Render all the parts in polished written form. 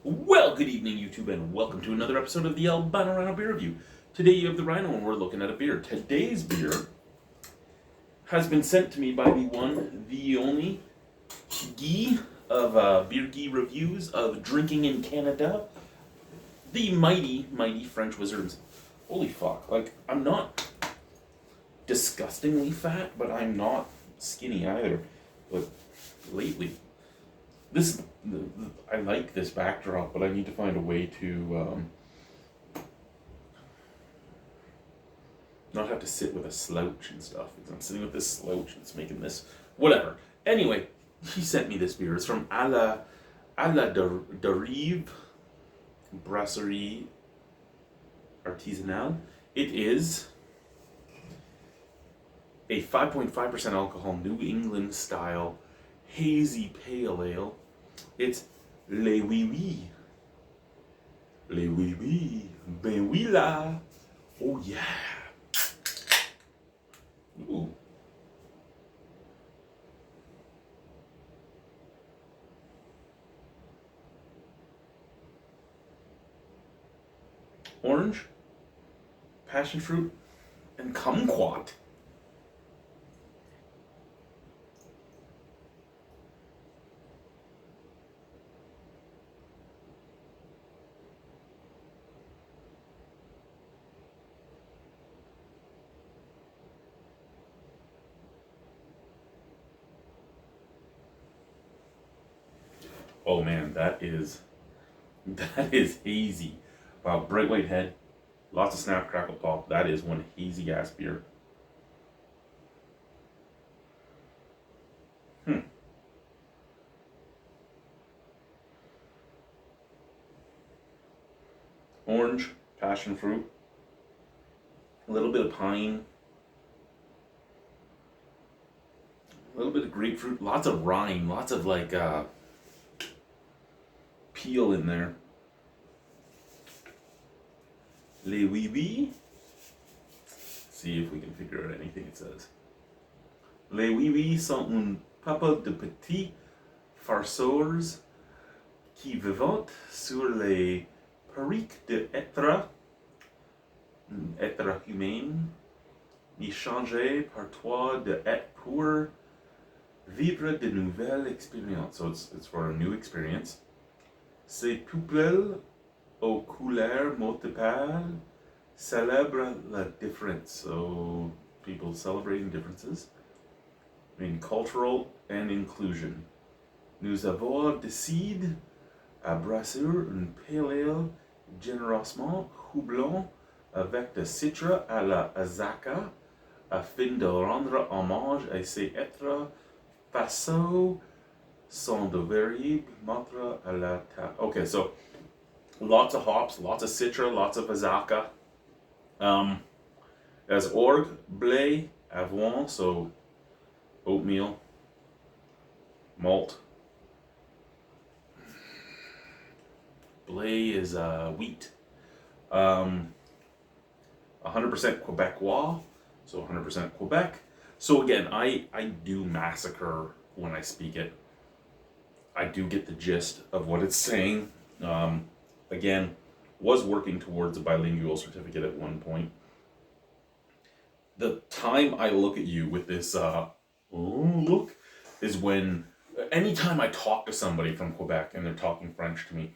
Well, good evening, YouTube, and welcome to another episode of the Albino Rhino Beer Review. Today you have the Rhino, and we're looking at a beer. Today's beer has been sent to me by the one, the only, Guy of Beer Guy Reviews of Drinking in Canada, the mighty French wizards. Holy fuck, like, I'm not disgustingly fat, but I'm not skinny either. But lately, I like this backdrop, but I need to find a way to not have to sit with a slouch and stuff, because I'm sitting with this slouch and it's making this whatever. Anyway, he sent me this beer. It's from Derive Brasserie Artisanale. It is a 5.5% alcohol New England style hazy pale ale. It's Les Wiwis. Les Wiwis. Ben oui là. Oh yeah. Ooh. Orange, passion fruit, and kumquat. Oh man, that is hazy. Wow, bright white head, lots of snap crackle pop. That is one hazy ass beer. Orange, passion fruit, a little bit of pine, a little bit of grapefruit, lots of rind, lots of like peel in there. Les Wiwis. See if we can figure out anything it says. Les Wiwis sont un peuple de petits farceurs qui vivent sur les periques de êtres humains, ni changés par toi de être pour vivre de nouvelles expériences. So it's for a new experience. Ces peuples aux couleurs multiples célèbrent la difference. So people celebrating differences. I mean, cultural and inclusion. Nous avons décidé à brasser une pale ale généreusement houblon avec de citra à la Azaka afin de rendre hommage à ces êtres faceaux sans de variable montre à la table. Okay, so lots of hops, lots of citra, lots of Azaka. As orge, blé, avoine, so oatmeal, malt. Blé is wheat. 100% Quebecois, so 100% Quebec. So again, I do massacre when I speak it. I do get the gist of what it's saying. Again, was working towards a bilingual certificate at one point. The time I look at you with this look is when anytime I talk to somebody from Quebec and they're talking French to me,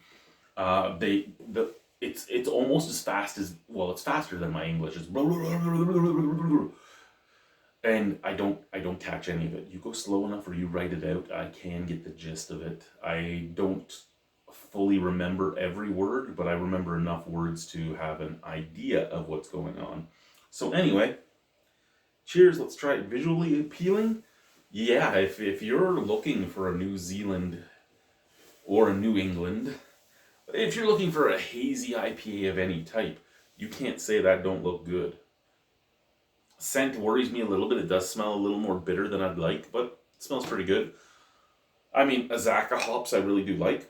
it's almost as fast as, well, it's faster than my English. It's and I don't catch any of it. You go slow enough or you write it out, I can get the gist of it. I don't fully remember every word, but I remember enough words to have an idea of what's going on. So anyway, cheers. Let's try it. Visually appealing. Yeah, if you're looking for a New Zealand or a New England, if you're looking for a hazy IPA of any type, you can't say that don't look good. Scent worries me a little bit. It does smell a little more bitter than I'd like, but it smells pretty good. I mean, Azaka hops I really do like.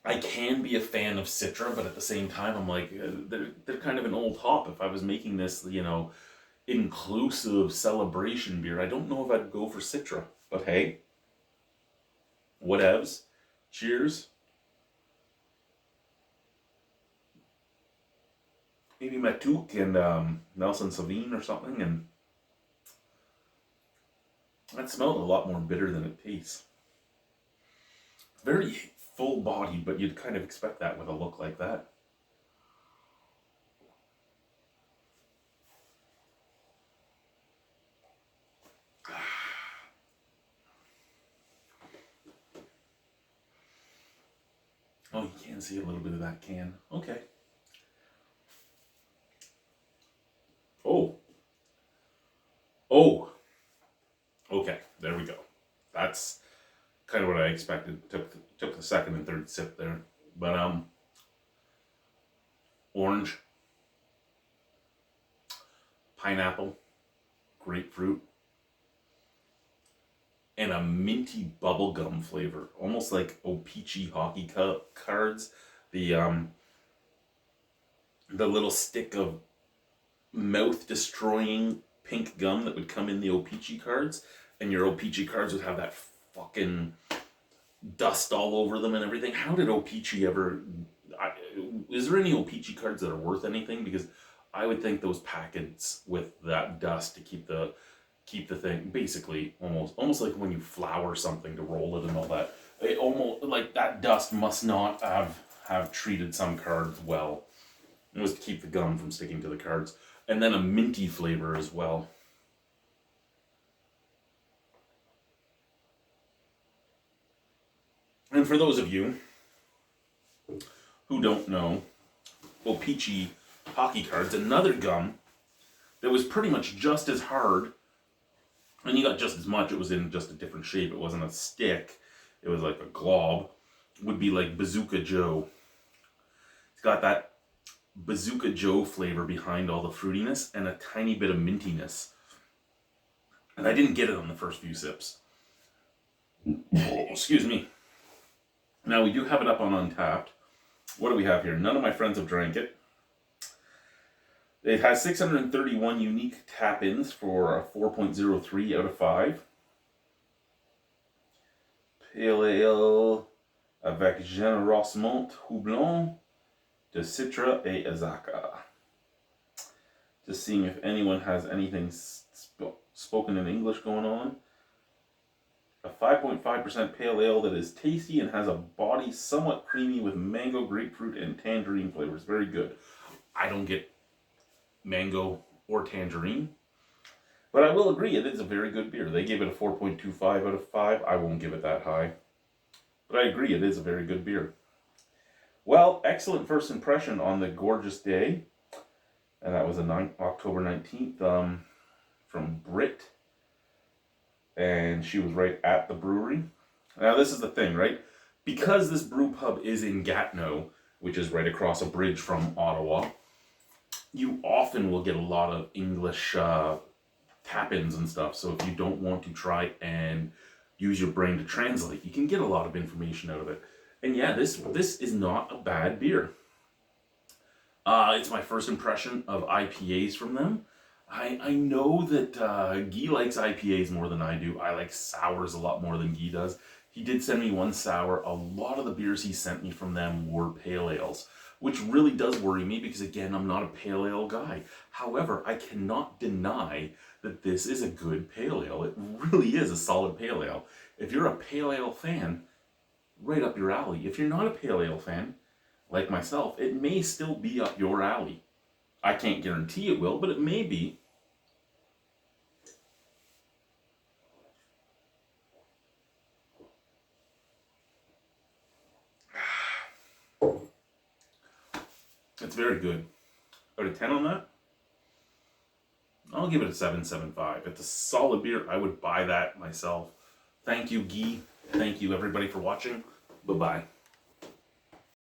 I can be a fan of Citra, but at the same time, I'm like, they're kind of an old hop. If I was making this, inclusive celebration beer, I don't know if I'd go for Citra. But hey, whatevs. Cheers. maybe Matuk and Nelson Sauvin or something, and that smelled a lot more bitter than it tastes. Very full bodied, but you'd kind of expect that with a look like that. Oh, you can see a little bit of that can. Okay. Oh. Oh. Okay, there we go. That's kind of what I expected. Took the second and third sip there. But orange, pineapple, grapefruit, and a minty bubblegum flavor, almost like O-Pee-Chee hockey cards. The little stick of mouth destroying pink gum that would come in the O-Pee-Chee cards, and your O-Pee-Chee cards would have that fucking dust all over them and everything. How did O-Pee-Chee ever? Is there any O-Pee-Chee cards that are worth anything? Because I would think those packets with that dust to keep the thing, basically almost like when you flour something to roll it and all that. It almost like that dust must not have treated some cards well. It was to keep the gum from sticking to the cards. And then a minty flavor as well. And for those of you who don't know, O-Pee-Chee hockey cards, another gum that was pretty much just as hard, and you got just as much, it was in just a different shape. It wasn't a stick, it was like a glob, would be like Bazooka Joe. It's got that Bazooka Joe flavor behind all the fruitiness and a tiny bit of mintiness. And I didn't get it on the first few sips. Oh, excuse me. Now we do have it up on Untapped. What do we have here? None of my friends have drank it. It has 631 unique tap-ins for a 4.03 out of 5. Pale Ale avec généreusement houblon de Citra et Azaka. Just seeing if anyone has anything spoken in English going on. A 5.5% pale ale that is tasty and has a body somewhat creamy with mango, grapefruit, and tangerine flavors. Very good. I don't get mango or tangerine, but I will agree it is a very good beer. They gave it a 4.25 out of 5. I won't give it that high, but I agree it is a very good beer. Well, excellent first impression on the gorgeous day, and that was October 19th from Brit, and she was right at the brewery. Now this is the thing, right? Because this brew pub is in Gatineau, which is right across a bridge from Ottawa, you often will get a lot of English tap-ins and stuff. So if you don't want to try and use your brain to translate, you can get a lot of information out of it. And yeah, this is not a bad beer. It's my first impression of IPAs from them. I know that Guy likes IPAs more than I do. I like sours a lot more than Guy does. He did send me one sour. A lot of the beers he sent me from them were pale ales, which really does worry me because, again, I'm not a pale ale guy. However, I cannot deny that this is a good pale ale. It really is a solid pale ale. If you're a pale ale fan, right up your alley. If you're not a pale ale fan, like myself, it may still be up your alley. I can't guarantee it will, but it may be. It's very good. Out of 10 on that, I'll give it a 7.75. It's a solid beer. I would buy that myself. Thank you, Guy. Thank you, everybody, for watching. Bye-bye.